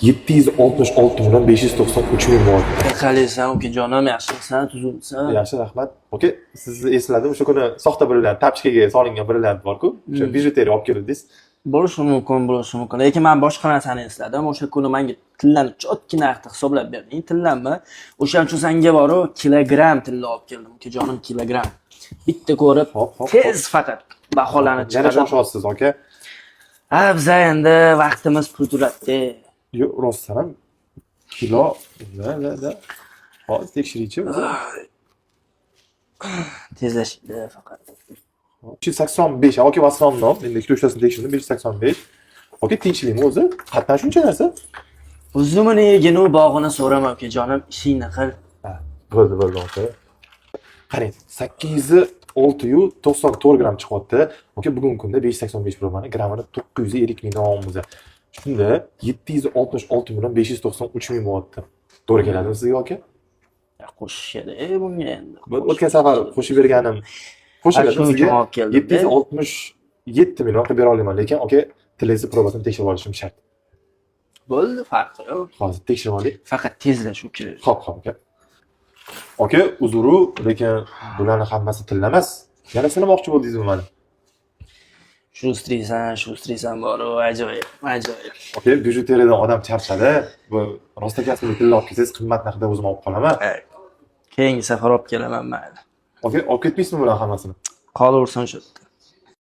766 million 593 ming bor. Qalaysan ukajonim, yaxshisan, tuzuksan. Yaxshi, rahmat. Oke, sizni esladim, o'sha kuni soxta brilliant tapchkaga solingan brilliant bor-ku, o'sha bijuteriya olib keldingiz. Bo'lishi mumkin. Lekin men boshqa narsani esladim. O'sha kuni menga tillarni cho'tki narxda hisoblab berding. Tillarni o'shaning uchun senga boru kilogramm tilla olib keldim. Ukajonim, kilogramm. Bitta ko'rib, tez faqat baholanib Yana chiqadi. shoshyapsiz, aka. Ha, biz endi vaqtimiz pul turadi. Yo'q, rostdan ham kilo da. Hozir tekshiraychi o'zi. Tezlashdi faqat. 585. Aka, assalom. Endi ikkita uchtasini tekshirdim, 585. Aka, tinchlikmi o'zi? Qatdan shuncha narsa? O'zimni yeginu bog'ini so'rama ukajonim, ishingni qil. Ha, bo'ldi, aka. Qarang, 806.94 gram chiqyapti. Aka, bugungi kunda 585 probani grammini 920 ming olamiz. Shunda 766 million 593 ming bo'lyapti. To'g'ri keladimi sizga, aka? Qo'shishadi bunga endi. O'tgan safar qo'shib berganim qo'shiladi sizga. 767 million qilib bera olaman, lekin aka, tilingizni probasini tekshirib olishim shart. Bo'ldi, farqi yo'q. Hozir tekshirib oling. Faqat tezlash u kerak. Xo'p, aka. Aka, uzru, lekin bularning hammasi tilla emas. Yana nima moqchi bo'ldingizmi meni? Shustraysan boru, ajoyib. Aka, bijuteriyadan odam charchadi. Bu rostakasblik tilla olib kelsangiz, qimmat narxda o'zim olib qolaman. Keyingi safar olib kelaman mayli. Aka, olib ketmaysizmi bular hammasini? Qolaversin shu yerda.